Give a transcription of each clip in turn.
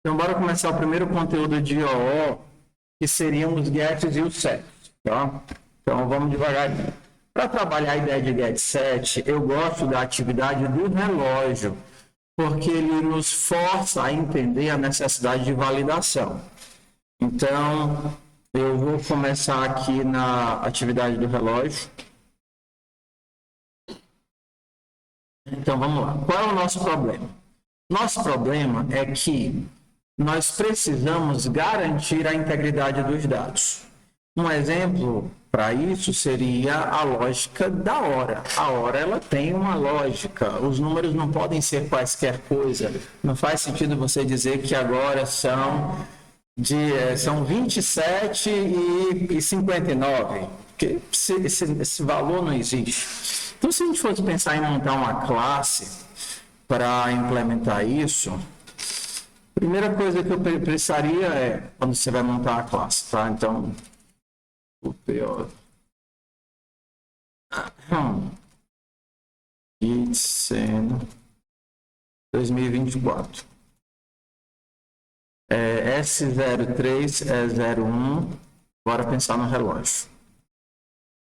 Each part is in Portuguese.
Então, bora começar o primeiro conteúdo de OO, que seriam os gets e os sets, tá? Então, vamos devagar. Para trabalhar a ideia de get set, eu gosto da atividade do relógio, porque ele nos força a entender a necessidade de validação. Então, eu vou começar aqui na atividade do relógio. Então, vamos lá. Qual é o nosso problema? Nosso problema é que nós precisamos garantir a integridade dos dados. Um exemplo para isso seria a lógica da hora. A hora, ela tem uma lógica. Os números não podem ser quaisquer coisa. Não faz sentido você dizer que agora são 27 e 59, porque esse valor não existe. Então, se a gente fosse pensar em montar uma classe para implementar isso, a primeira coisa que eu precisaria é quando você vai montar a classe, tá? Então, o pior. Itsen 2024. S03 E01. Bora pensar no relógio.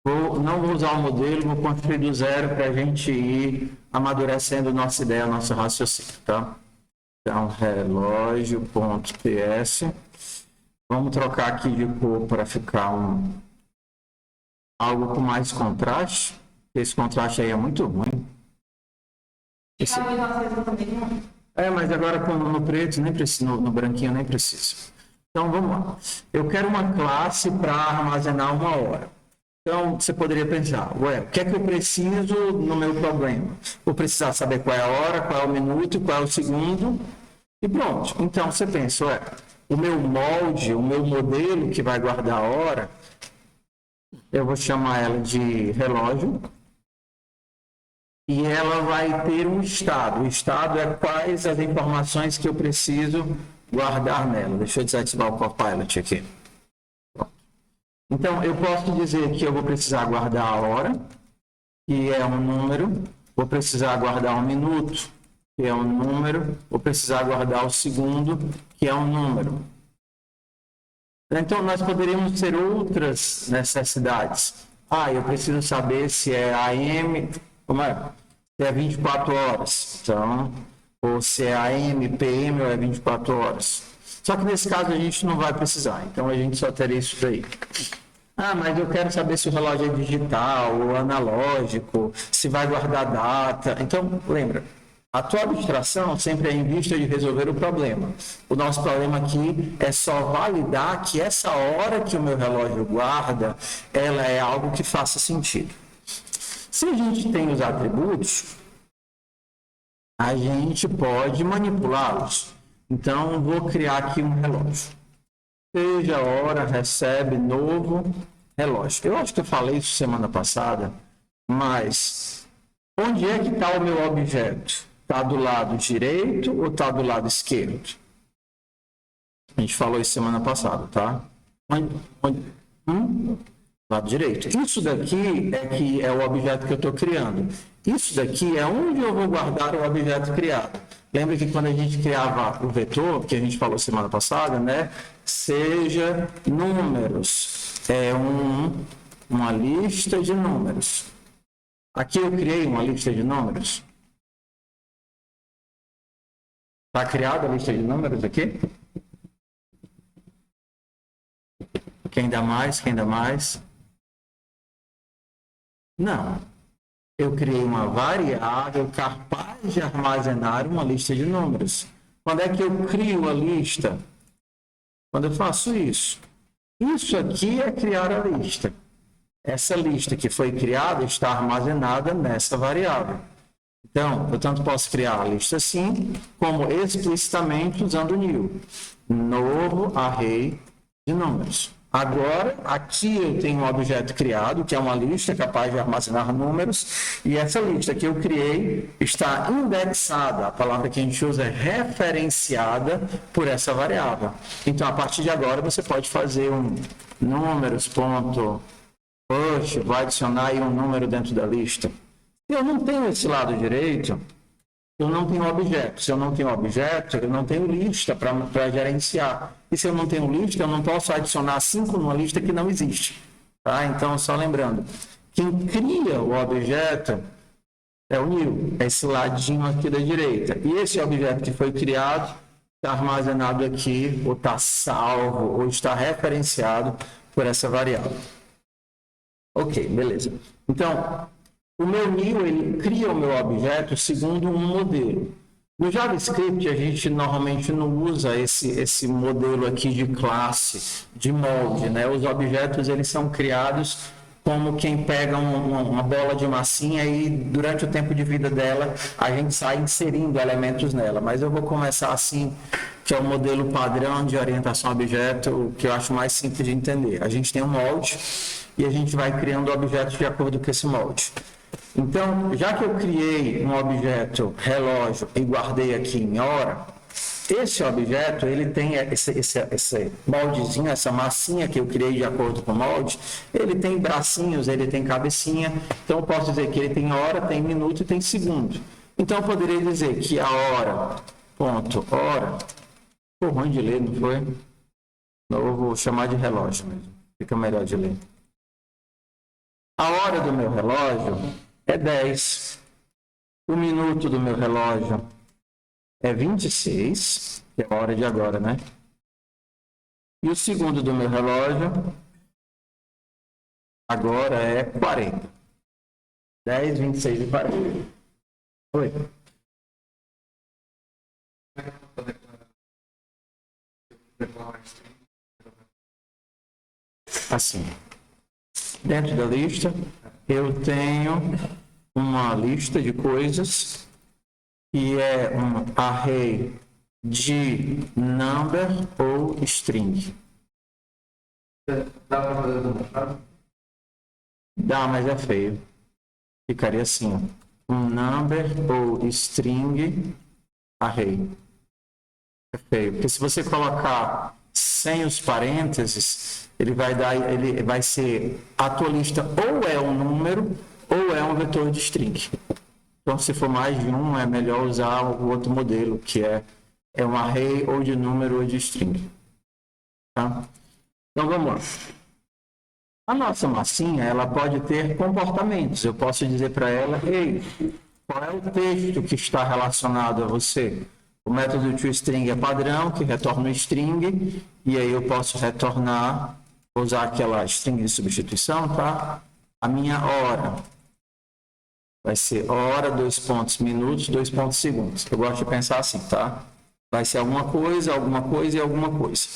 Não vou usar o modelo, vou construir do zero para a gente ir amadurecendo nossa ideia, nosso raciocínio, tá? Então, relógio.ps. Vamos trocar aqui de cor para ficar algo com mais contraste. Esse contraste aí é muito ruim. Mas agora no preto, nem precisa, no branquinho nem precisa. Então, vamos lá. Eu quero uma classe para armazenar uma hora. Então, você poderia pensar, o que é que eu preciso no meu problema? Vou precisar saber qual é a hora, qual é o minuto, qual é o segundo, e pronto. Então, você pensa, o meu molde, o meu modelo que vai guardar a hora, eu vou chamar ela de relógio, e ela vai ter um estado. O estado é quais as informações que eu preciso guardar nela. Deixa eu desativar o Copilot aqui. Então, eu posso dizer que eu vou precisar guardar a hora, que é um número, vou precisar guardar um minuto, que é um número, vou precisar guardar o segundo, que é um número. Então, nós poderíamos ter outras necessidades. Eu preciso saber se é AM, se é 24 horas, então, ou se é AM, PM ou é 24 horas. Só que nesse caso a gente não vai precisar, então a gente só teria isso daí. Mas eu quero saber se o relógio é digital ou analógico, se vai guardar data. Então, lembra, a tua abstração sempre é em vista de resolver o problema. O nosso problema aqui é só validar que essa hora que o meu relógio guarda, ela é algo que faça sentido. Se a gente tem os atributos, a gente pode manipulá-los. Então, vou criar aqui um relógio. Seja a hora, recebe, novo relógio. Eu acho que eu falei isso semana passada, mas onde é que está o meu objeto? Está do lado direito ou está do lado esquerdo? A gente falou isso semana passada, tá? Lado direito. Isso daqui é o objeto que eu estou criando. Isso daqui é onde eu vou guardar o objeto criado. Lembra que quando a gente criava o vetor, que a gente falou semana passada, né? Seja números. É uma lista de números. Aqui eu criei uma lista de números. Está criada a lista de números aqui? Quem dá mais? Quem dá mais? Não. Eu criei uma variável capaz de armazenar uma lista de números. Quando é que eu crio a lista? Quando eu faço isso. Isso aqui é criar a lista. Essa lista que foi criada está armazenada nessa variável. Então, eu tanto posso criar a lista assim, como explicitamente usando new. Novo array de números. Agora, aqui eu tenho um objeto criado, que é uma lista capaz de armazenar números, e essa lista que eu criei está indexada, a palavra que a gente usa é referenciada por essa variável. Então, a partir de agora, você pode fazer um números.push, vai adicionar aí um número dentro da lista. Se eu não tenho esse lado direito, eu não tenho objeto. Se eu não tenho objeto, eu não tenho lista para gerenciar. E se eu não tenho lista, eu não posso adicionar 5 numa lista que não existe. Tá? Então, só lembrando, quem cria o objeto é o new, é esse ladinho aqui da direita. E esse objeto que foi criado está armazenado aqui, ou está salvo, ou está referenciado por essa variável. Ok, beleza. Então, o meu new, ele cria o meu objeto segundo um modelo. No JavaScript, a gente normalmente não usa esse modelo aqui de classe, de molde, né? Os objetos, eles são criados como quem pega uma bola de massinha e durante o tempo de vida dela, a gente sai inserindo elementos nela. Mas eu vou começar assim, que é o modelo padrão de orientação a objeto, o que eu acho mais simples de entender. A gente tem um molde e a gente vai criando objetos de acordo com esse molde. Então, já que eu criei um objeto relógio e guardei aqui em hora, esse objeto, ele tem esse moldezinho, essa massinha que eu criei de acordo com o molde, ele tem bracinhos, ele tem cabecinha, então eu posso dizer que ele tem hora, tem minuto e tem segundo. Então eu poderia dizer que a hora, ponto, hora, ficou ruim de ler, não foi? Eu vou chamar de relógio mesmo, fica melhor de ler. A hora do meu relógio é 10, o minuto do meu relógio é 26, que é a hora de agora, né? E o segundo do meu relógio agora é 40. 10, 26 e 40. Oi. Assim. Dentro da lista, eu tenho uma lista de coisas que é um array de number ou string. Dá, mas é feio. Ficaria assim, ó. Um number ou string array. É feio, porque se você colocar sem os parênteses, ele vai ser, a tua lista ou é um número ou é um vetor de string. Então, se for mais de um, é melhor usar o outro modelo, que é um array ou de número ou de string. Tá? Então, vamos lá. A nossa massinha, ela pode ter comportamentos. Eu posso dizer para ela, ei, qual é o texto que está relacionado a você? O método toString é padrão, que retorna o string, e aí eu posso retornar, usar aquela string de substituição, tá? A minha hora. Vai ser hora, 2 pontos, minutos, 2 pontos, segundos. Eu gosto de pensar assim, tá? Vai ser alguma coisa e alguma coisa.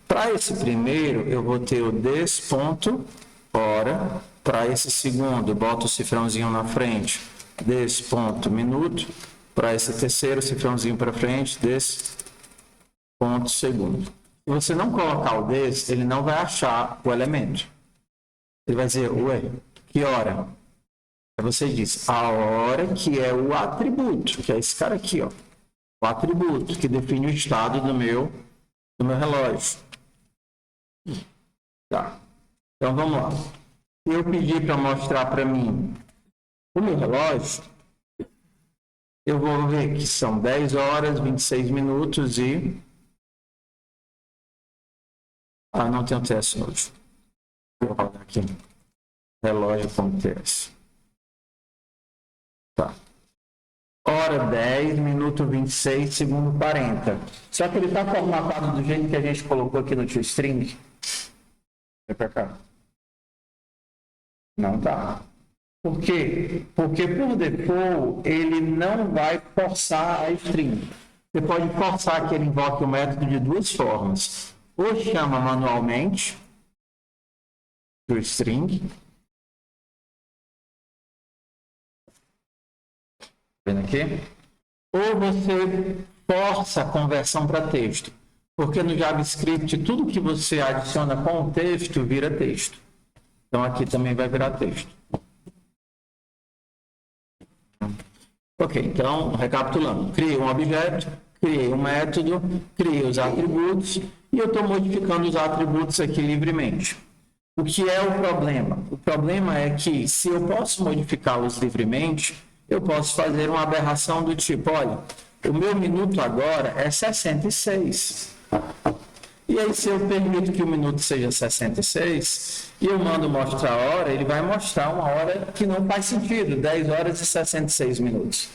Para esse primeiro, eu vou ter o des ponto hora. Para esse segundo, eu boto o cifrãozinho na frente, des ponto minuto. Para esse terceiro, cifrãozinho para frente, des ponto segundo. Se você não colocar o des, ele não vai achar o elemento. Ele vai dizer, ué, que hora? Você diz a hora, que é o atributo, que é esse cara aqui, ó. O atributo que define o estado do meu relógio. Tá. Então vamos lá. Se eu pedir para mostrar para mim o meu relógio, eu vou ver que são 10 horas, 26 minutos e... Ah, não tem um teste hoje. Vou rodar aqui. Relógio.ts. Tá. Hora 10, minuto 26, segundo 40. Só que ele está formatado do jeito que a gente colocou aqui no toString. Vem para cá. Não tá. Por quê? Porque por default ele não vai forçar a string. Você pode forçar que ele invoque o método de duas formas. Ou chama manualmente toString. Vendo aqui? Ou você força a conversão para texto. Porque no JavaScript, tudo que você adiciona com o texto vira texto. Então, aqui também vai virar texto. Ok, então, recapitulando. Criei um objeto, criei um método, criei os atributos e eu estou modificando os atributos aqui livremente. O que é o problema? O problema é que, se eu posso modificá-los livremente, eu posso fazer uma aberração do tipo, olha, o meu minuto agora é 66. E aí, se eu permito que o minuto seja 66, e eu mando mostrar a hora, ele vai mostrar uma hora que não faz sentido, 10 horas e 66 minutos.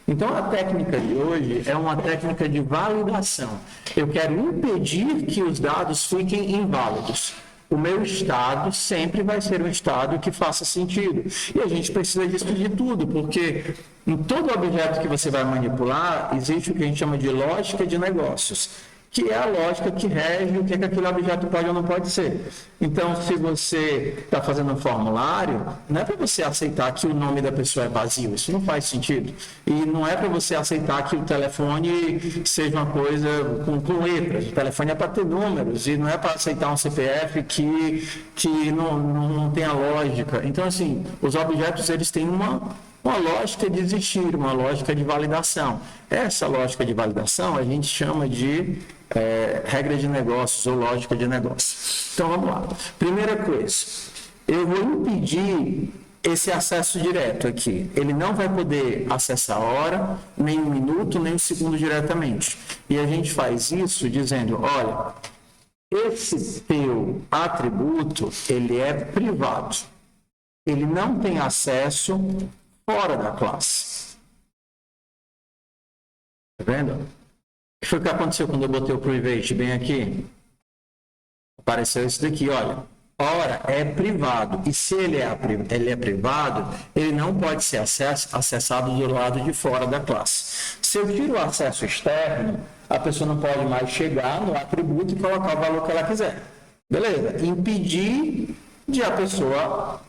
Então, a técnica de hoje é uma técnica de validação. Eu quero impedir que os dados fiquem inválidos. O meu estado sempre vai ser um estado que faça sentido. E a gente precisa disso de tudo, porque em todo objeto que você vai manipular, existe o que a gente chama de lógica de negócios, que é a lógica que rege o que aquele objeto pode ou não pode ser. Então, se você está fazendo um formulário, não é para você aceitar que o nome da pessoa é vazio, isso não faz sentido. E não é para você aceitar que o telefone seja uma coisa com letras, o telefone é para ter números, e não é para aceitar um CPF que não tenha lógica. Então, assim, os objetos, eles têm uma lógica de existir, uma lógica de validação. Essa lógica de validação a gente chama de regra de negócios ou lógica de negócios. Então, vamos lá. Primeira coisa, eu vou impedir esse acesso direto aqui. Ele não vai poder acessar a hora, nem o minuto, nem o segundo diretamente. E a gente faz isso dizendo, olha, esse teu atributo, ele é privado. Ele não tem acesso fora da classe. Tá vendo? O que foi que aconteceu quando eu botei o private bem aqui? Apareceu isso daqui, olha. Hora é privado. E se ele é privado, ele não pode ser acessado do lado de fora da classe. Se eu tiro o acesso externo, a pessoa não pode mais chegar no atributo e colocar o valor que ela quiser. Beleza? Impedir de a pessoa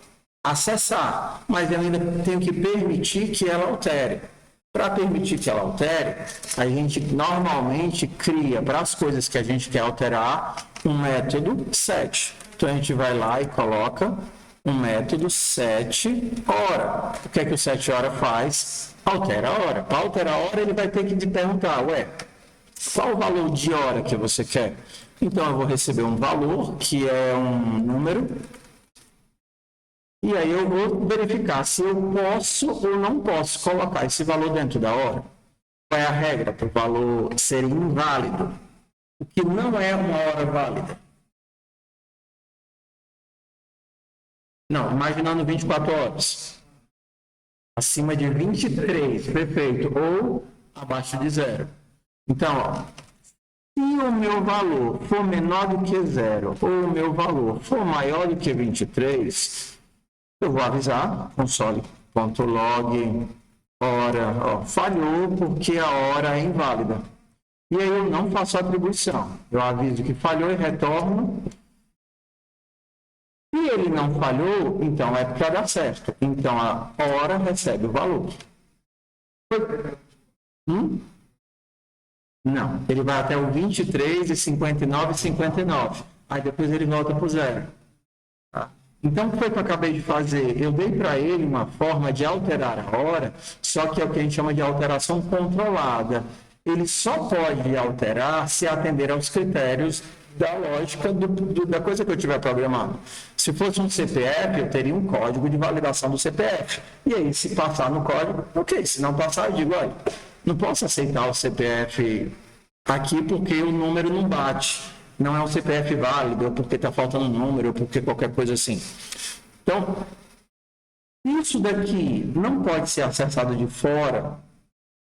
acessar, mas eu ainda tenho que permitir que ela altere. Para permitir que ela altere, a gente normalmente cria, para as coisas que a gente quer alterar, um método set. Então, a gente vai lá e coloca um método set hora. O que é que o set hora faz? Altera a hora. Para alterar a hora, ele vai ter que te perguntar, qual o valor de hora que você quer? Então, eu vou receber um valor, que é um número, e aí eu vou verificar se eu posso ou não posso colocar esse valor dentro da hora. Qual é a regra para o valor ser inválido? O que não é uma hora válida? Não, imaginando 24 horas. Acima de 23, perfeito. Ou abaixo de zero. Então, ó, se o meu valor for menor do que zero, ou o meu valor for maior do que 23, eu vou avisar, console.log, hora, falhou porque a hora é inválida. E aí eu não faço a atribuição. Eu aviso que falhou e retorno. Se ele não falhou, então é para dar certo. Então a hora recebe o valor. Não, ele vai até o 23 e 59 e 59. Aí depois ele volta para o zero. Tá? Então, o que foi que eu acabei de fazer? Eu dei para ele uma forma de alterar a hora, só que é o que a gente chama de alteração controlada. Ele só pode alterar se atender aos critérios da lógica da coisa que eu estiver programando. Se fosse um CPF, eu teria um código de validação do CPF. E aí, se passar no código, ok. Se não passar, eu digo, olha, não posso aceitar o CPF aqui porque o número não bate. Não é um CPF válido, ou porque está faltando um número, ou porque qualquer coisa assim. Então, isso daqui não pode ser acessado de fora,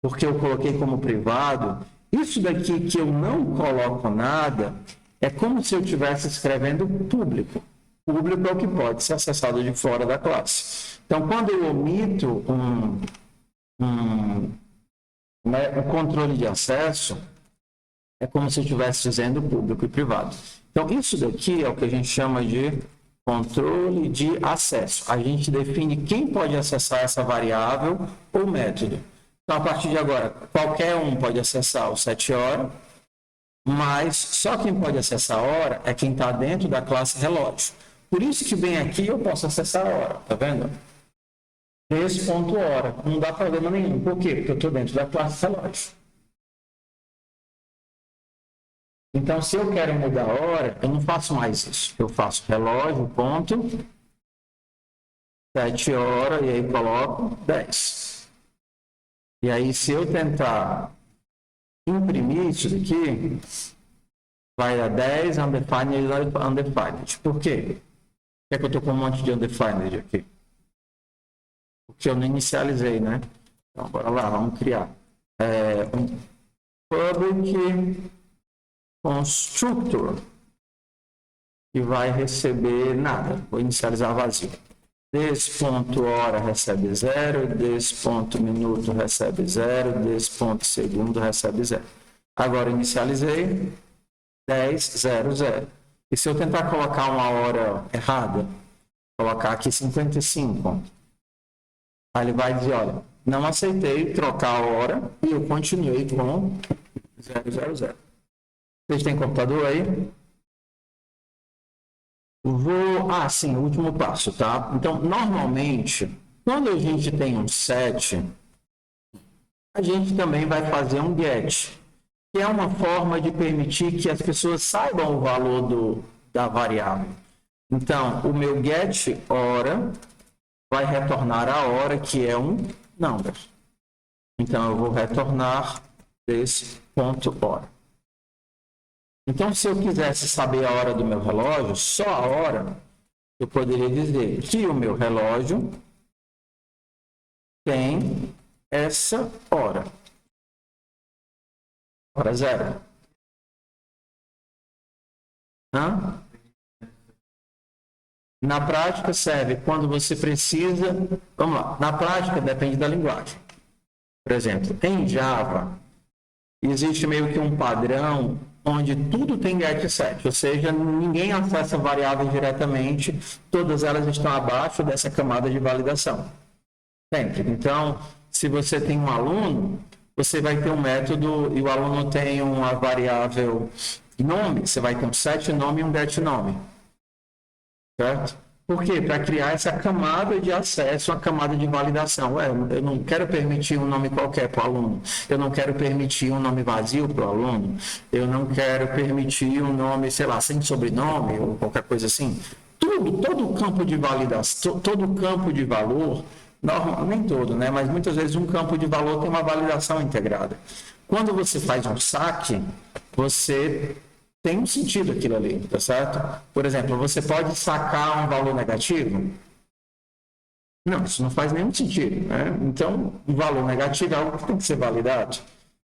porque eu coloquei como privado. Isso daqui que eu não coloco nada, é como se eu estivesse escrevendo público. Público é o que pode ser acessado de fora da classe. Então, quando eu omito um controle de acesso, é como se eu estivesse dizendo público e privado. Então, isso daqui é o que a gente chama de controle de acesso. A gente define quem pode acessar essa variável ou método. Então, a partir de agora, qualquer um pode acessar o set hora, mas só quem pode acessar a hora é quem está dentro da classe relógio. Por isso que bem aqui eu posso acessar a hora, tá vendo? Esse ponto hora, não dá problema nenhum. Por quê? Porque eu estou dentro da classe relógio. Então, se eu quero mudar a hora, eu não faço mais isso. Eu faço relógio, ponto, 7 horas, e aí coloco 10. E aí, se eu tentar imprimir isso daqui, vai dar 10 undefined. Por quê? Por que é que eu estou com um monte de undefined aqui? Porque eu não inicializei, né? Então, bora lá, vamos criar. Um public constructor que vai receber nada. Vou inicializar vazio. Des.hora recebe 0, des.minuto recebe 0, des.segundo recebe 0. Agora inicializei 10, 0, 0. E se eu tentar colocar uma hora errada, colocar aqui 55, aí ele vai dizer, olha, não aceitei trocar a hora e eu continuei com 0, 0. Vocês têm computador aí? Sim, o último passo, tá? Então, normalmente, quando a gente tem um set, a gente também vai fazer um get, que é uma forma de permitir que as pessoas saibam o valor da variável. Então, o meu get hora vai retornar a hora, que é um number. Então, eu vou retornar desse ponto hora. Então, se eu quisesse saber a hora do meu relógio, só a hora, eu poderia dizer que o meu relógio tem essa hora. Hora 0. Na prática, serve quando você precisa... Vamos lá. Na prática, depende da linguagem. Por exemplo, em Java, existe meio que um padrão onde tudo tem getSet, ou seja, ninguém acessa variáveis diretamente, todas elas estão abaixo dessa camada de validação. Sempre. Então, se você tem um aluno, você vai ter um método e o aluno tem uma variável nome, você vai ter um set nome e um get nome. Certo? Por quê? Para criar essa camada de acesso, uma camada de validação. Eu não quero permitir um nome qualquer para o aluno. Eu não quero permitir um nome vazio para o aluno. Eu não quero permitir um nome, sei lá, sem sobrenome ou qualquer coisa assim. Todo o campo de validação, todo o campo de valor, nem todo, né? Mas muitas vezes um campo de valor tem uma validação integrada. Quando você faz um saque, você tem um sentido aquilo ali, tá certo? Por exemplo, você pode sacar um valor negativo? Não, isso não faz nenhum sentido, né? Então, o valor negativo é algo que tem que ser validado.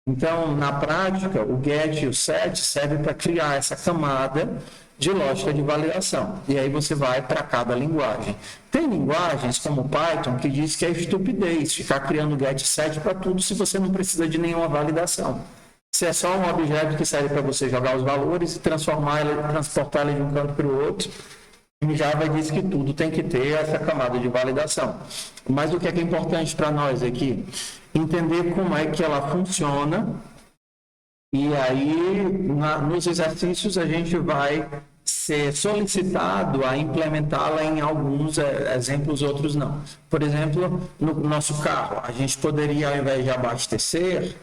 Então, na prática, o get e o set servem para criar essa camada de lógica de validação. E aí você vai para cada linguagem. Tem linguagens como Python que diz que é estupidez ficar criando get set para tudo se você não precisa de nenhuma validação. Se é só um objeto que serve para você jogar os valores e transportar ele de um canto para o outro, em Java diz que tudo tem que ter essa camada de validação. Mas o que é importante para nós aqui? Entender como é que ela funciona e aí nos exercícios a gente vai ser solicitado a implementá-la em alguns exemplos, outros não. Por exemplo, no nosso carro, a gente poderia, ao invés de abastecer,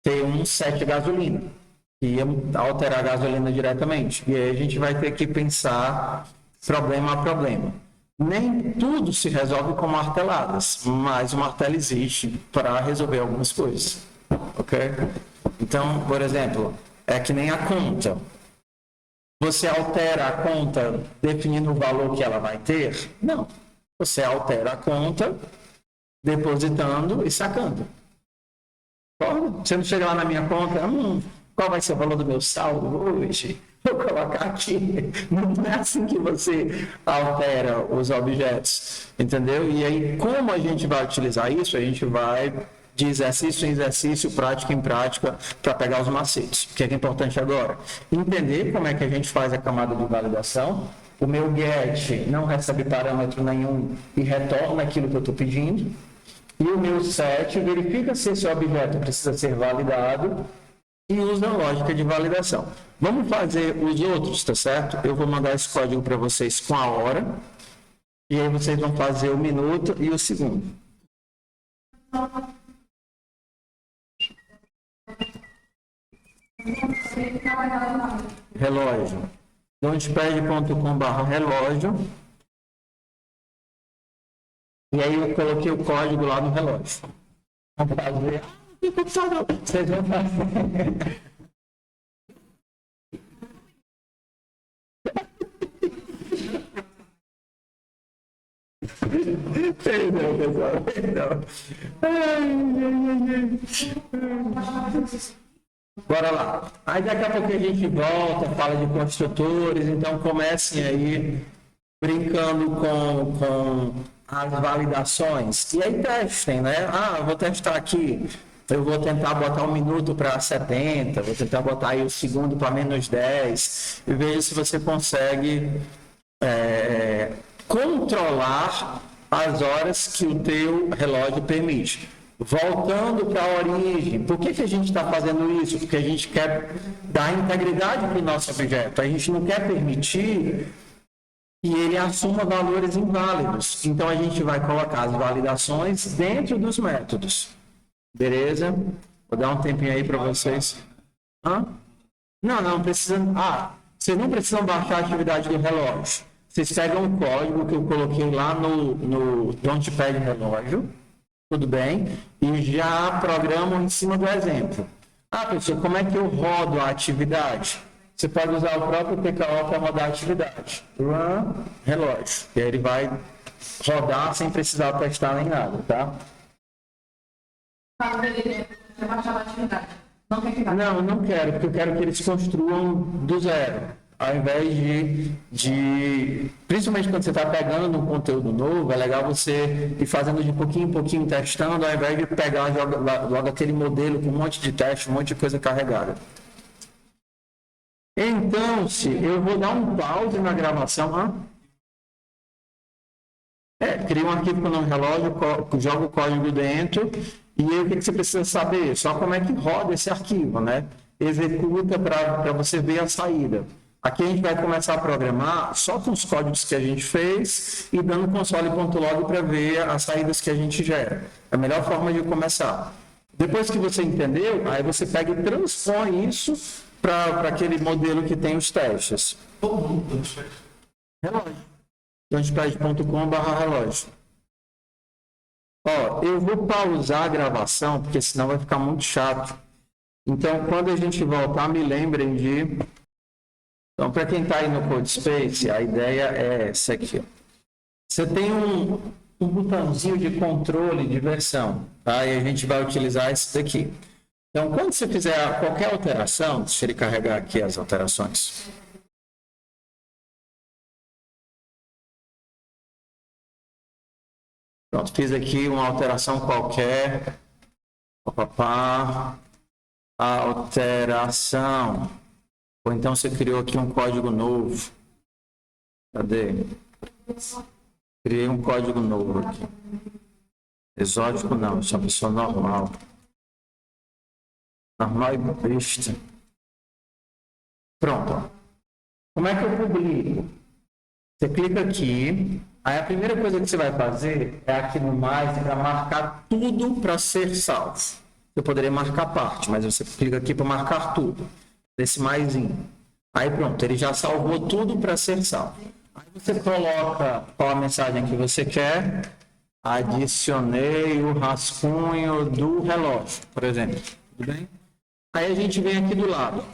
ter um set gasolina, que ia alterar a gasolina diretamente. E aí a gente vai ter que pensar problema a problema. Nem tudo se resolve com marteladas, mas o martelo existe para resolver algumas coisas. Ok? Então, por exemplo, é que nem a conta. Você altera a conta definindo o valor que ela vai ter? Não. Você altera a conta depositando e sacando. Você não chega lá na minha conta, qual vai ser o valor do meu saldo hoje? Vou colocar aqui. Não é assim que você altera os objetos, entendeu? E aí, como a gente vai utilizar isso? A gente vai de exercício em exercício, prática em prática, para pegar os macetes. O que é importante agora? Entender como é que a gente faz a camada de validação. O meu get não recebe parâmetro nenhum e retorna aquilo que eu estou pedindo. E o meu set verifica se esse objeto precisa ser validado e usa a lógica de validação. Vamos fazer os outros, tá certo? Eu vou mandar esse código para vocês com a hora. E aí vocês vão fazer o minuto e o segundo. Relógio. Launchpad.com/relógio. E aí eu coloquei o código lá no relógio. Vamos fazer. Vocês vão fazer. Perdão, pessoal, perdão. Bora lá. Aí daqui a pouco a gente volta, fala de construtores, então comecem aí brincando com as validações. E aí testem, né? Ah, eu vou testar aqui. Eu vou tentar botar 1 minuto para 70, vou tentar botar aí o segundo para -10 e veja se você consegue controlar as horas que o teu relógio permite. Voltando para a origem, por que a gente está fazendo isso? Porque a gente quer dar integridade para o nosso objeto, a gente não quer permitir que ele assuma valores inválidos. Então a gente vai colocar as validações dentro dos métodos. Beleza? Vou dar um tempinho aí para vocês. Hã? Não precisa. Vocês não precisam baixar a atividade do relógio. Vocês pegam o código que eu coloquei lá no Launchpad relógio, tudo bem? E já programam em cima do exemplo. Pessoal, como é que eu rodo a atividade? Você pode usar o próprio PKO para rodar a atividade. Run relógio. E aí ele vai rodar sem precisar testar nem nada, tá? Não quero, porque eu quero que eles construam do zero. Ao invés principalmente quando você está pegando um conteúdo novo, é legal você ir fazendo de pouquinho em pouquinho, testando, ao invés de pegar logo aquele modelo com um monte de teste, um monte de coisa carregada. Então, eu vou dar um pause na gravação. Cria um arquivo com o nome relógio, joga o código dentro, e aí o que você precisa saber? Só como é que roda esse arquivo, né? Executa para você ver a saída. Aqui a gente vai começar a programar só com os códigos que a gente fez e dando console.log para ver as saídas que a gente gera. É a melhor forma de começar. Depois que você entendeu, aí você pega e transpõe isso para aquele modelo que tem os testes. Relógio. Launchpad.com/relógio. Eu vou pausar a gravação, porque senão vai ficar muito chato. Então, quando a gente voltar, me lembrem de... Então, para quem está aí no CodeSpace, a ideia é essa aqui. Você tem um botãozinho de controle de versão, tá? E a gente vai utilizar esse daqui. Então, quando você fizer qualquer alteração, deixa ele carregar aqui as alterações. Pronto, fiz aqui uma alteração qualquer. Alteração. Ou então você criou aqui um código novo. Cadê? Criei um código novo aqui. Exótico não, sou uma pessoa normal. Normal e besta. Pronto. Como é que eu publico? Você clica aqui. Aí a primeira coisa que você vai fazer é aqui no mais para marcar tudo para ser salvo. Você poderia marcar parte, mas você clica aqui para marcar tudo. Desse maisinho. Aí pronto, ele já salvou tudo para ser salvo. Aí você coloca qual a mensagem que você quer. Adicionei o rascunho do relógio, por exemplo. Tudo bem? Aí a gente vem aqui do lado.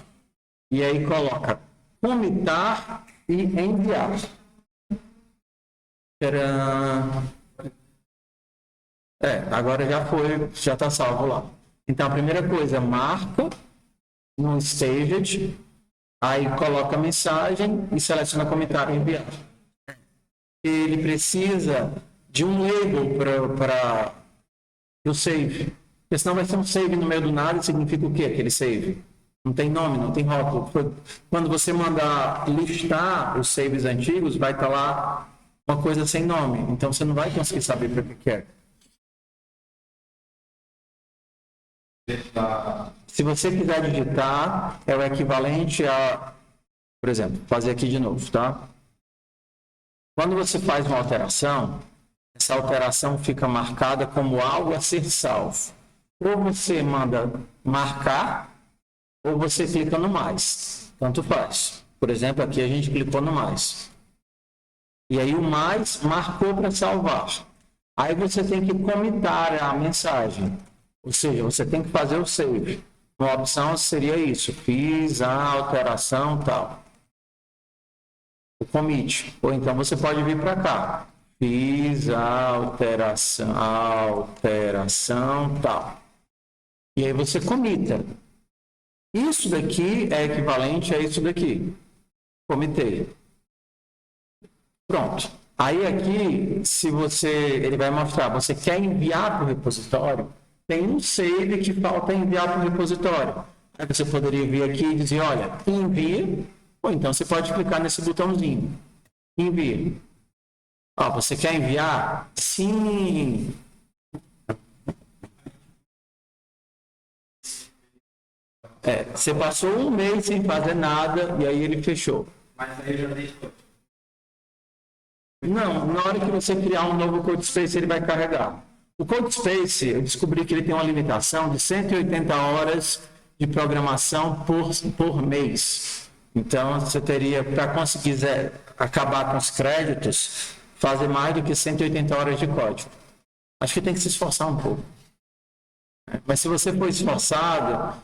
E aí coloca comitar e enviar. Agora já está salvo lá. Então a primeira coisa, marca no Staged, aí coloca a mensagem e seleciona comentário e enviar. Ele precisa de um label para o save, porque senão vai ser um save no meio do nada. Significa o quê aquele save? Não tem nome, não tem rótulo. Quando você mandar listar os saves antigos, vai estar lá uma coisa sem nome, então você não vai conseguir saber para que é. Se você quiser digitar, é o equivalente a, por exemplo, fazer aqui de novo, tá? Quando você faz uma alteração, essa alteração fica marcada como algo a ser salvo. Ou você manda marcar, ou você clica no mais. Tanto faz. Por exemplo, aqui a gente clicou no mais. E aí o mais marcou para salvar. Aí você tem que comitar a mensagem. Ou seja, você tem que fazer o save. Uma opção seria isso, fiz a alteração tal. O commit. Ou então você pode vir para cá. Fiz a alteração tal. E aí você comita. Isso daqui é equivalente a isso daqui. Comitei. Pronto. Aí aqui, se ele vai mostrar, você quer enviar para o repositório, tem um save que falta enviar para o repositório. Aí você poderia vir aqui e dizer, olha, envia, ou então você pode clicar nesse botãozinho, envia. Ó, você quer enviar? Sim. Você passou um mês sem fazer nada e aí ele fechou. Mas aí já deixou. Não, na hora que você criar um novo CodeSpace, ele vai carregar. O CodeSpace, eu descobri que ele tem uma limitação de 180 horas de programação por mês. Então, você teria, para conseguir acabar com os créditos, fazer mais do que 180 horas de código. Acho que tem que se esforçar um pouco. Mas se você for esforçado,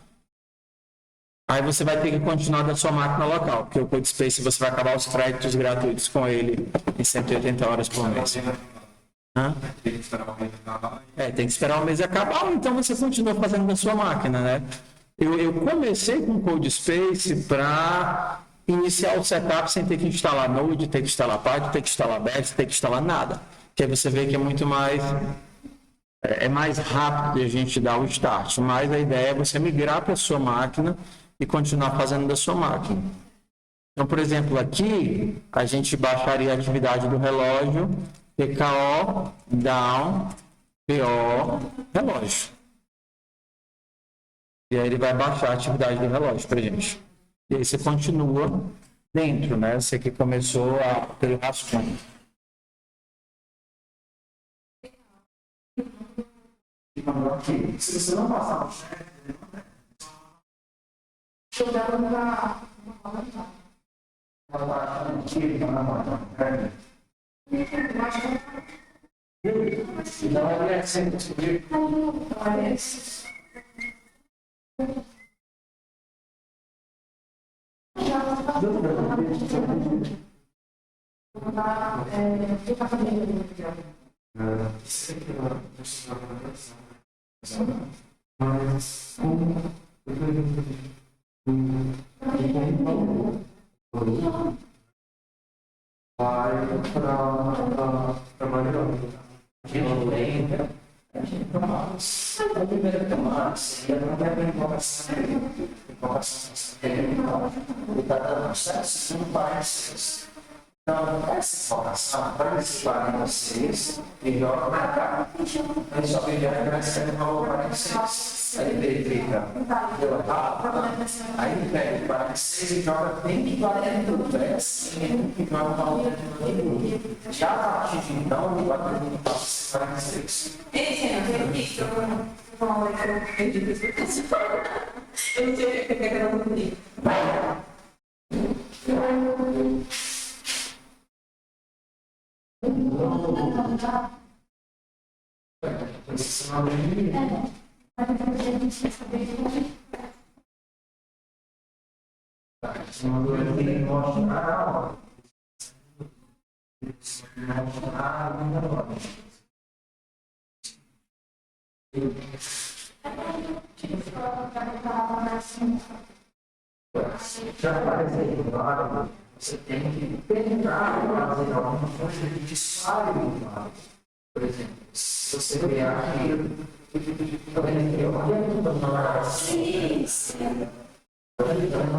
aí você vai ter que continuar da sua máquina local, porque o CodeSpace você vai acabar os créditos gratuitos com ele em 180 horas por mês. Tem que esperar o mês acabar. Tem que esperar o mês acabar, ou então você continua fazendo da sua máquina, né? Eu comecei com o CodeSpace para iniciar o setup sem ter que instalar Node, ter que instalar Python, ter que instalar Bash, ter que instalar nada. Que aí você vê que é muito mais... É mais rápido de a gente dar o start, mas a ideia é você migrar para a sua máquina e continuar fazendo da sua máquina. Então, por exemplo, aqui a gente baixaria a atividade do relógio, PKO, down, PO, relógio. E aí ele vai baixar a atividade do relógio para a gente. E aí você continua dentro, né? Você que começou pelo rascunho. Se você não passar o chefe, então, essa informação vai dispar em vocês e joga para cá. Aí só que já recebe o valor 46. Aí ele verifica, aí ele pega o 46 e joga dentro do 43 e joga o valor dentro do já a partir de então, ele vai perguntar 46. Eu não sei o que é que eu Você tem que tentar fazer alguma coisa que te saia do lado. Por exemplo, se você criar aquilo, não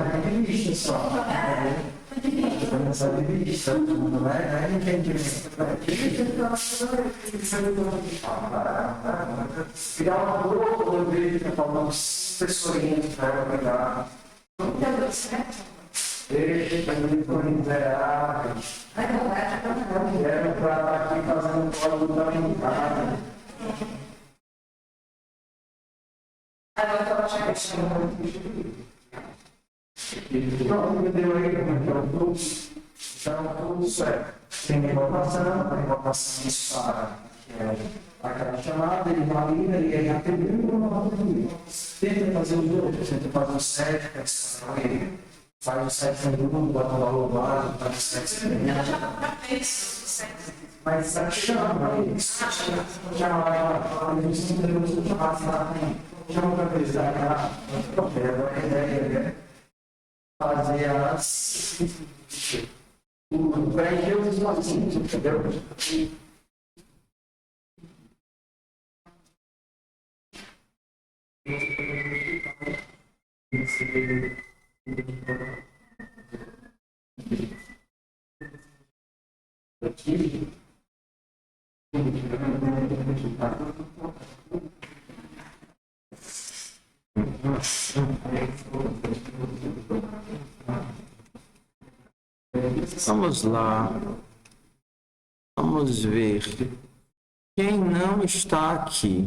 é revista só. Essa revista, não é entendimento. Criar uma boa revista para umas pessoinhas para pegar. Deixa eu considerar. Quero para estar aqui fazendo código também. Agora eu vou achar que Pronto, me deu aí como é que é o fluxo. Então, tudo certo. tem a invocação para aquela chamada, ele valida e aí atribui uma nova atribuição. Tenta fazer os outros, tenta fazer o 7, para ele. Faz o 7 no grupo, bota o valor básico, faz o 7 semelhante. Mas está chama isso. Chama a gente não tem que passar. Chama para precisar a ideia é fazer as. Preencher os espacinhos, entendeu? Vamos lá. Vamos ver. Quem não está aqui?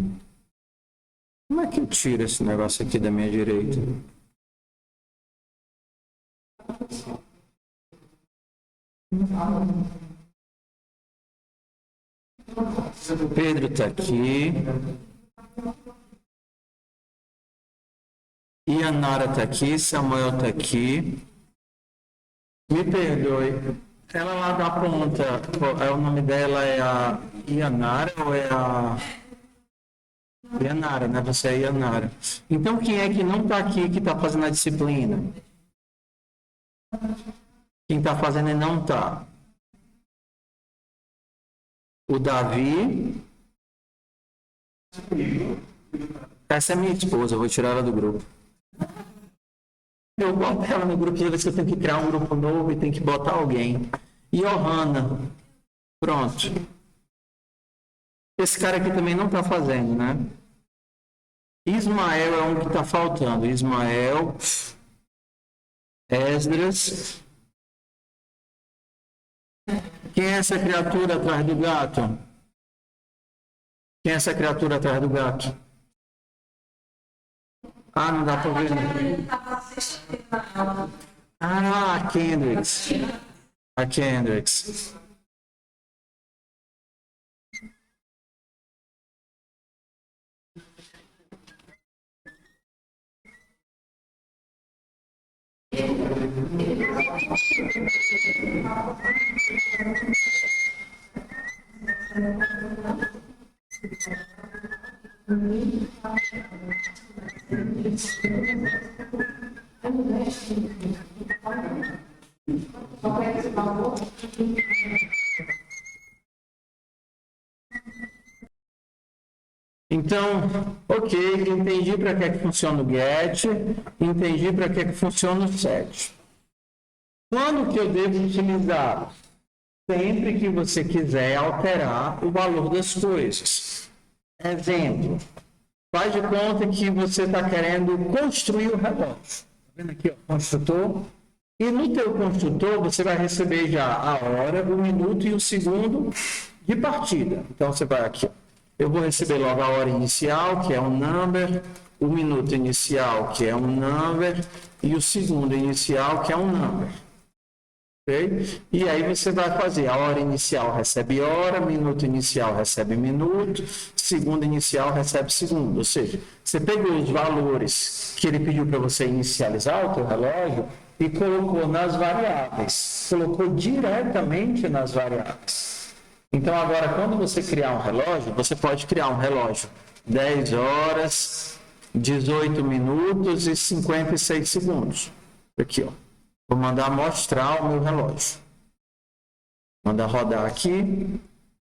Como é que eu tiro esse negócio aqui da minha direita? Pedro está aqui. Ianara está aqui. Samuel está aqui. Me perdoe. Ela lá da ponta, o nome dela é a Ianara ou é a... Ianara, né? Você é Ianara. Então, quem é que não está aqui, que está fazendo a disciplina? Quem está fazendo e não está? O Davi. Essa é minha esposa, eu vou tirar ela do grupo. Eu boto ela no grupo toda vez que eu tenho que criar um grupo novo e tenho que botar alguém. E Johanna. Pronto. Esse cara aqui também não está fazendo, né? Ismael é um que está faltando. Ismael. Esdras. Quem é essa criatura atrás do gato? Quem é essa criatura atrás do gato? Ah, não dá para ver. Ah, a Kendricks. A Kendricks. Então, ok, entendi para que é que funciona o get, entendi para que é que funciona o set. Quando que eu devo utilizar? Sempre que você quiser alterar o valor das coisas. Exemplo, faz de conta que você está querendo construir o relógio. Está vendo aqui, ó, construtor? E no teu construtor você vai receber já a hora, o minuto e o segundo de partida. Então você vai aqui, ó. Eu vou receber logo a hora inicial, que é um number, o minuto inicial, que é um number, e o segundo inicial, que é um number. Okay? E aí você vai fazer, a hora inicial recebe hora, minuto inicial recebe minuto, segundo inicial recebe segundo. Ou seja, você pegou os valores que ele pediu para você inicializar o teu relógio e colocou nas variáveis, colocou diretamente nas variáveis. Então, agora, quando você criar um relógio, você pode criar um relógio 10 horas, 18 minutos e 56 segundos. Aqui, ó. Vou mandar mostrar o meu relógio. Mandar rodar aqui.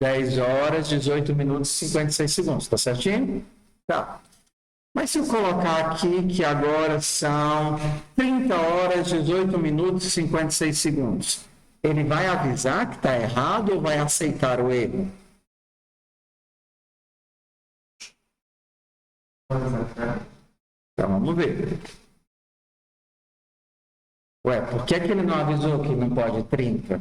10 horas, 18 minutos e 56 segundos. Tá certinho? Tá. Mas se eu colocar aqui que agora são 30 horas, 18 minutos e 56 segundos. Ele vai avisar que está errado ou vai aceitar o erro? Então, vamos ver. Ué, por que ele não avisou que não pode 30?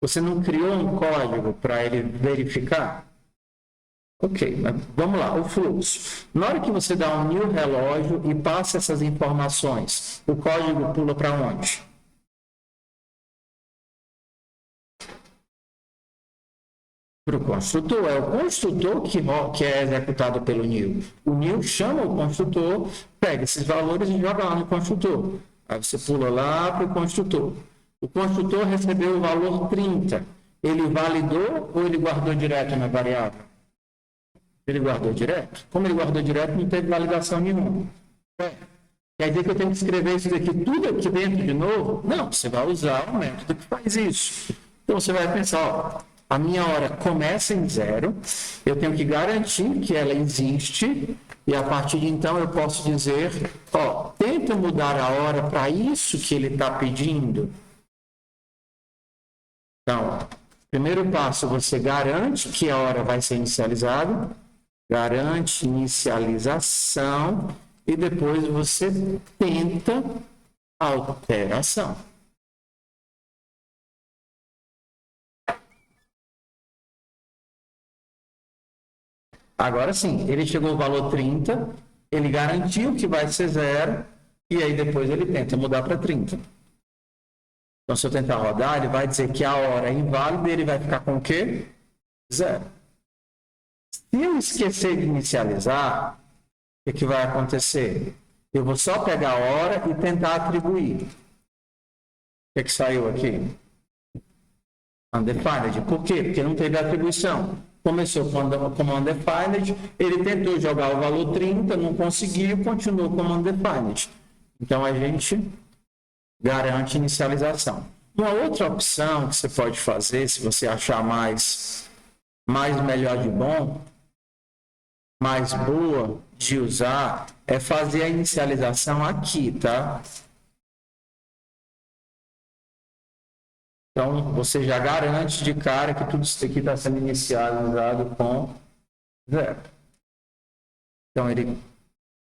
Você não criou um código para ele verificar? Ok, mas vamos lá, o fluxo. Na hora que você dá um new relógio e passa essas informações, o código pula para onde? Para o construtor. É o construtor que é executado pelo NIL. O NIL chama o construtor, pega esses valores e joga lá no construtor. Aí você pula lá para o construtor. O construtor recebeu o valor 30. Ele validou ou ele guardou direto na variável? Ele guardou direto. Como ele guardou direto, não teve validação nenhuma. Quer dizer que eu tenho que escrever isso daqui tudo aqui dentro de novo? Não, você vai usar o método que faz isso. Então você vai pensar, ó, a minha hora começa em 0, eu tenho que garantir que ela existe, e a partir de então eu posso dizer, ó, tenta mudar a hora para isso que ele está pedindo. Então, primeiro passo, você garante que a hora vai ser inicializada, garante inicialização, e depois você tenta alteração. Agora sim, ele chegou ao valor 30, ele garantiu que vai ser 0, e aí depois ele tenta mudar para 30. Então, se eu tentar rodar, ele vai dizer que a hora é inválida e ele vai ficar com o quê? 0. Se eu esquecer de inicializar, o que vai acontecer? Eu vou só pegar a hora e tentar atribuir. O que saiu aqui? Undefined. Por quê? Porque não teve atribuição. Começou como undefined, ele tentou jogar o valor 30, não conseguiu, continuou como undefined. Então, a gente garante inicialização. Uma outra opção que você pode fazer, se você achar mais melhor de bom, mais boa de usar, é fazer a inicialização aqui, tá? Então, você já garante de cara que tudo isso aqui está sendo inicializado com 0. Então, ele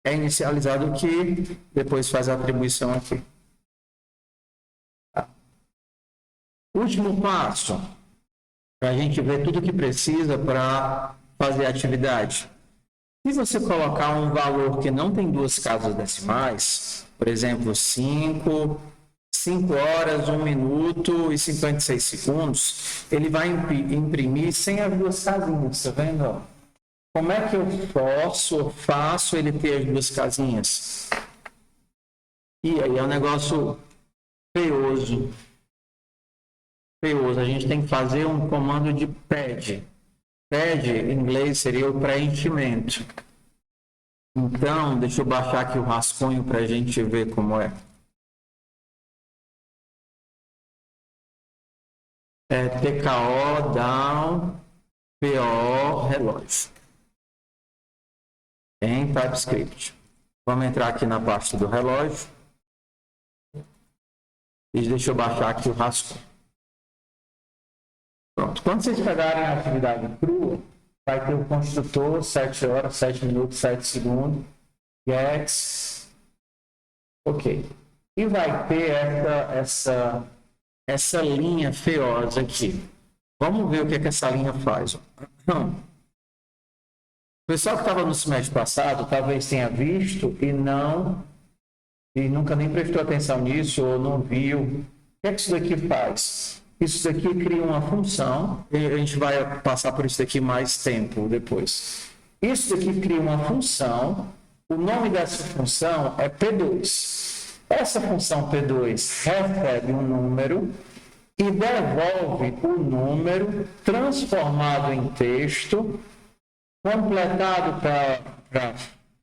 é inicializado aqui, depois faz a atribuição aqui. Tá. Último passo, para a gente ver tudo que precisa para fazer a atividade. Se você colocar um valor que não tem duas casas decimais, por exemplo, 5 horas, 1 minuto e 56 segundos, ele vai imprimir sem as duas casinhas, tá vendo? Como é que eu faço ele ter as duas casinhas? E aí é um negócio feioso. A gente tem que fazer um comando de pad. Pad, em inglês, seria o preenchimento. Então, deixa eu baixar aqui o rascunho para a gente ver como é. É TKO, down, PO, relógio. Em TypeScript. Vamos entrar aqui na parte do relógio. E deixa eu baixar aqui o rascunho. Pronto. Quando vocês pegarem a atividade crua, vai ter o construtor 7 horas, 7 minutos, 7 segundos. Gets. Ok. E vai ter essa linha feiosa aqui. Vamos ver o que essa linha faz. O pessoal que estava no semestre passado talvez tenha visto e nunca nem prestou atenção nisso ou não viu. O que isso daqui faz? Isso daqui cria uma função, e a gente vai passar por isso daqui mais tempo depois. Isso daqui cria uma função, o nome dessa função é P2. Essa função P2 recebe um número e devolve o número transformado em texto, completado para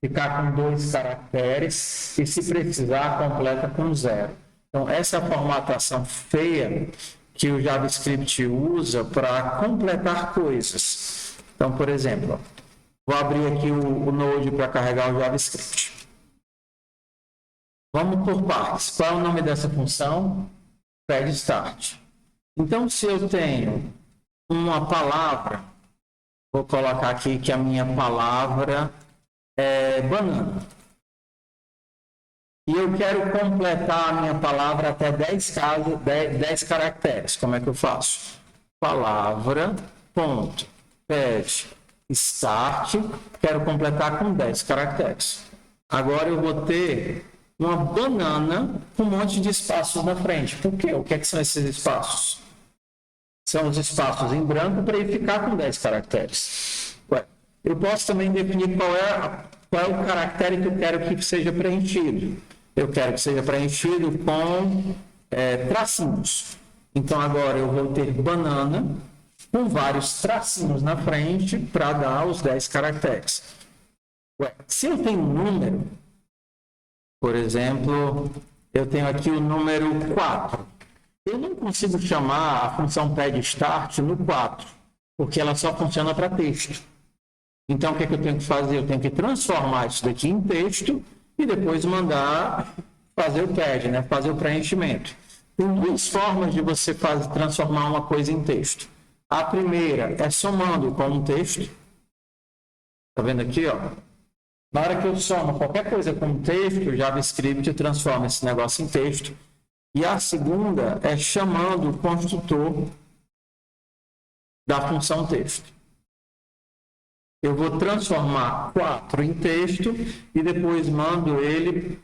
ficar com 2 caracteres e, se precisar, completa com 0. Então, essa formatação feia que o JavaScript usa para completar coisas. Então, por exemplo, vou abrir aqui o Node para carregar o JavaScript. Vamos por partes. Qual é o nome dessa função? Pad start. Então, se eu tenho uma palavra, vou colocar aqui que a minha palavra é banana. E eu quero completar a minha palavra até 10 caracteres. Como é que eu faço? Palavra, ponto, pad, start, quero completar com 10 caracteres. Agora eu vou ter uma banana com um monte de espaços na frente. Por quê? O que são esses espaços? São os espaços em branco para ele ficar com 10 caracteres. Ué, eu posso também definir qual é o caractere que eu quero que seja preenchido. Eu quero que seja preenchido com tracinhos. Então, agora eu vou ter banana com vários tracinhos na frente para dar os 10 caracteres. Ué, se eu tenho um número, por exemplo, eu tenho aqui o número 4. Eu não consigo chamar a função pad_start no 4, porque ela só funciona para texto. Então, o que é que eu tenho que fazer? Eu tenho que transformar isso daqui em texto e depois mandar fazer o pad, né? Fazer o preenchimento. Tem duas formas de você transformar uma coisa em texto. A primeira é somando com um texto. Está vendo aqui, ó? Na hora que eu somo qualquer coisa com um texto, o JavaScript transforma esse negócio em texto. E a segunda é chamando o construtor da função texto. Eu vou transformar 4 em texto e depois mando ele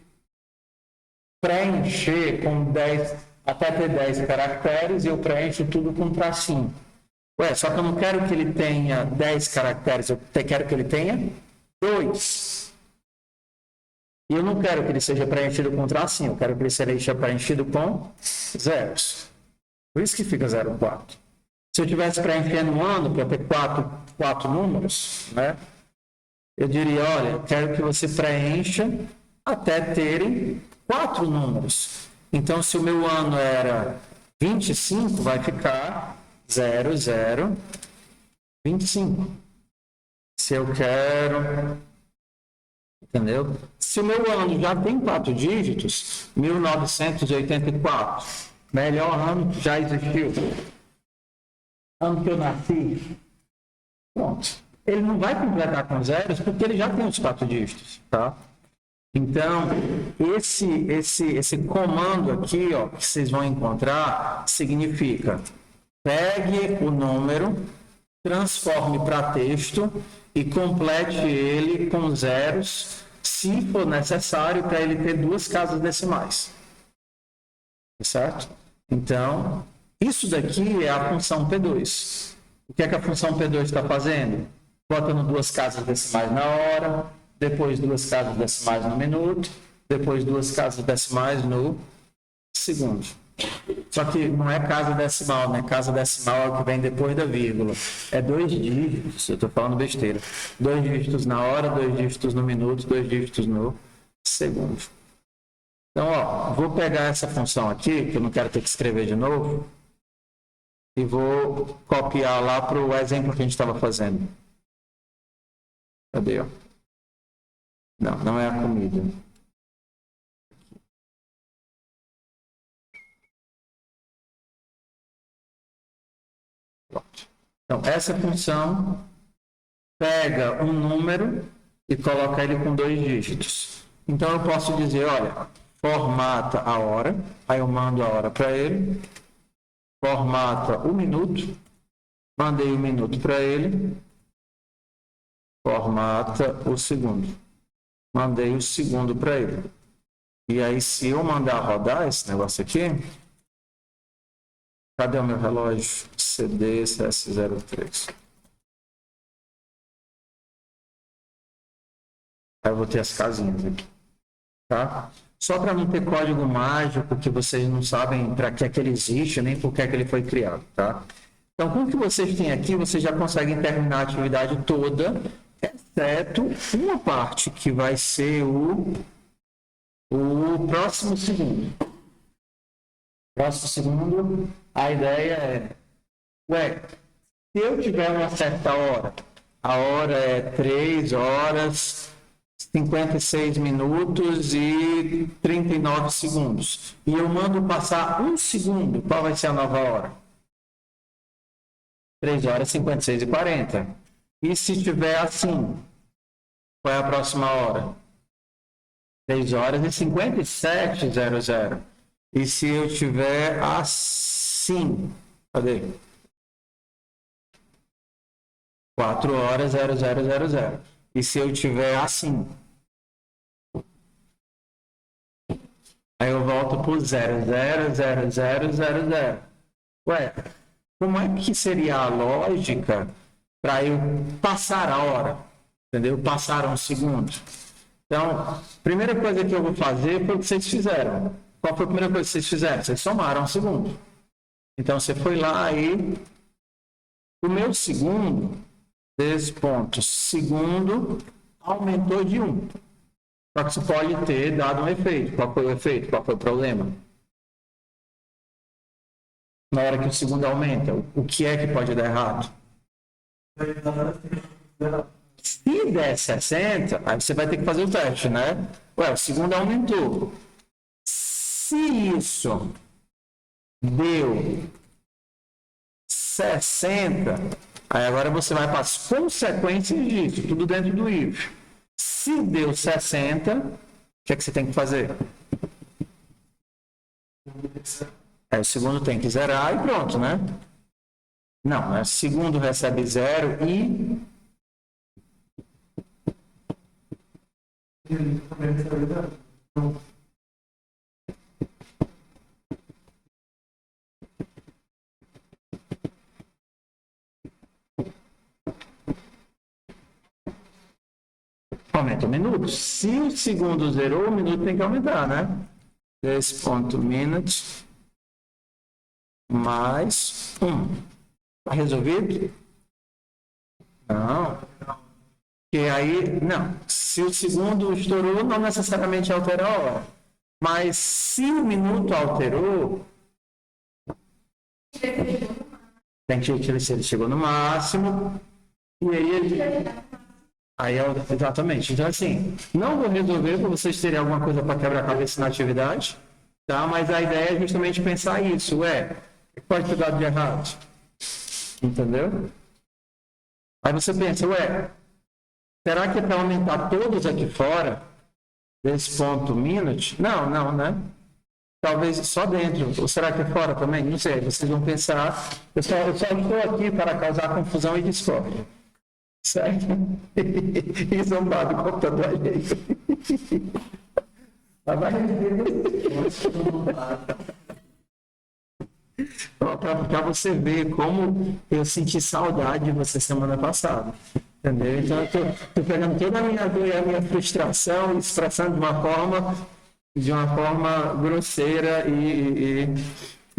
preencher com 10, até ter 10 caracteres, e eu preencho tudo com tracinho. Ué, só que eu não quero que ele tenha 10 caracteres, eu quero que ele tenha 2. E eu não quero que ele seja preenchido com tracinho, eu quero que ele seja preenchido com zeros. Por isso que fica 0,4. Se eu estivesse preenchendo um ano para ter quatro números, né? Eu diria, olha, eu quero que você preencha até terem 4 números. Então, se o meu ano era 25, vai ficar 0025. Se eu quero... Entendeu? Se o meu ano já tem 4 dígitos, 1984, melhor ano que já existiu. Ano que eu nasci. Pronto. Ele não vai completar com zeros porque ele já tem os 4 dígitos, tá? Então, esse comando aqui, ó, que vocês vão encontrar, significa: pegue o número, transforme para texto e complete ele com zeros, se for necessário, para ele ter 2 casas decimais. Certo? Então, isso daqui é a função P2. O que é que a função P2 está fazendo? Botando 2 casas decimais na hora, depois 2 casas decimais no minuto, depois 2 casas decimais no segundo. Só que não é casa decimal, né? Casa decimal é o que vem depois da vírgula. É 2 dígitos, eu estou falando besteira. 2 dígitos na hora, 2 dígitos no minuto, 2 dígitos no segundo. Então, ó, vou pegar essa função aqui, que eu não quero ter que escrever de novo, e vou copiar lá para o exemplo que a gente estava fazendo. Cadê, ó? Não é a comida. Pronto. Então, essa função pega um número e coloca ele com 2 dígitos. Então, eu posso dizer, olha, formata a hora, aí eu mando a hora para ele, formata o minuto, mandei o minuto para ele, formata o segundo, mandei o segundo para ele. E aí, se eu mandar rodar esse negócio aqui, cadê o meu relógio? CD CS03. Aí eu vou ter as casinhas aqui, tá? Só para não ter código mágico que vocês não sabem para que é que ele existe, nem por que é que ele foi criado, tá? Então, com o que vocês têm aqui, vocês já conseguem terminar a atividade toda, exceto uma parte que vai ser o próximo segundo. Próximo segundo, a ideia é, se eu tiver uma certa hora, a hora é 3 horas, 56 minutos e 39 segundos. E eu mando passar 1 segundo, qual vai ser a nova hora? 3 horas, 56 e 40. E se tiver assim, qual é a próxima hora? 3 horas e 57:00. E se eu tiver assim, cadê? 4 horas, 00:00. E se eu tiver assim? Aí eu volto para o 00:00:00. Ué, como é que seria a lógica para eu passar a hora? Entendeu? Passar um segundo. Então, a primeira coisa que eu vou fazer foi o que vocês fizeram. Qual foi a primeira coisa que vocês fizeram? Vocês somaram um segundo. Então, você foi lá e o meu segundo, desse ponto, segundo, aumentou de 1. Só que isso pode ter dado um efeito. Qual foi o efeito? Qual foi o problema? Na hora que o segundo aumenta, o que é que pode dar errado? Se der 60, aí você vai ter que fazer o teste, né? Ué, o segundo aumentou. Se isso deu 60, aí agora você vai para as consequências disso, tudo dentro do if. Se deu 60, o que é que você tem que fazer? Aí o segundo tem que zerar e pronto, né? Não, né? O segundo recebe 0 e... Aumenta o minuto. Se o segundo zerou, o minuto tem que aumentar, né? Esse ponto minute mais 1. Está resolvido? Não. E aí, não. Se o segundo estourou, não necessariamente altera a hora. Mas se o minuto alterou, tem que ver se ele chegou no máximo. E aí ele... exatamente. Então, assim, não vou resolver para vocês terem alguma coisa para quebrar a cabeça na atividade, tá? Mas a ideia é justamente pensar isso. O que pode ter dado de errado? Entendeu? Aí você pensa, será que é para aumentar todos aqui fora desse ponto minute? Não, né? Talvez só dentro. Ou será que é fora também? Não sei. Vocês vão pensar. Eu só estou aqui para causar confusão e discórdia. Certo? E zombar do computador alheio. Para você ver como eu senti saudade de você semana passada. Entendeu? Então, eu estou pegando toda a minha dor e a minha frustração e expressando de uma forma grosseira e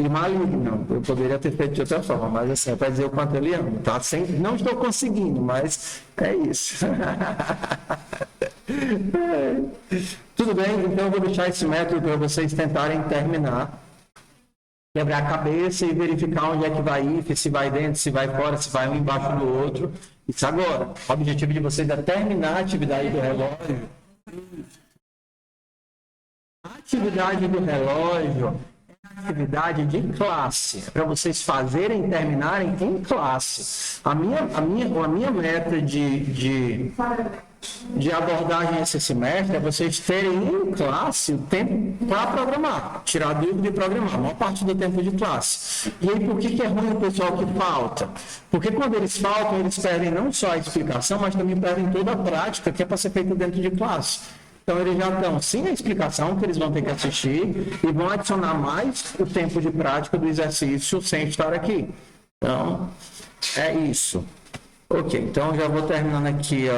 maligno. Eu poderia ter feito de outra forma, mas assim, é para dizer o quanto ele ama, tá? Não estou conseguindo, mas é isso. Tudo bem, então eu vou deixar esse método para vocês tentarem terminar, quebrar a cabeça e verificar onde é que vai ir, se vai dentro, se vai fora, se vai um embaixo do outro. Isso agora. O objetivo de vocês é terminar a atividade do relógio. A atividade do relógio atividade de classe, para vocês fazerem e terminarem em classe. A minha meta de abordagem esse semestre é vocês terem em classe o tempo para programar, tirar dúvida e programar, a maior parte do tempo de classe. E aí, por que é ruim o pessoal que falta? Porque quando eles faltam, eles perdem não só a explicação, mas também perdem toda a prática que é para ser feita dentro de classe. Então, eles já estão sem a explicação que eles vão ter que assistir e vão adicionar mais o tempo de prática do exercício sem estar aqui. Então, é isso. Ok, então já vou terminando aqui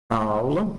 a aula.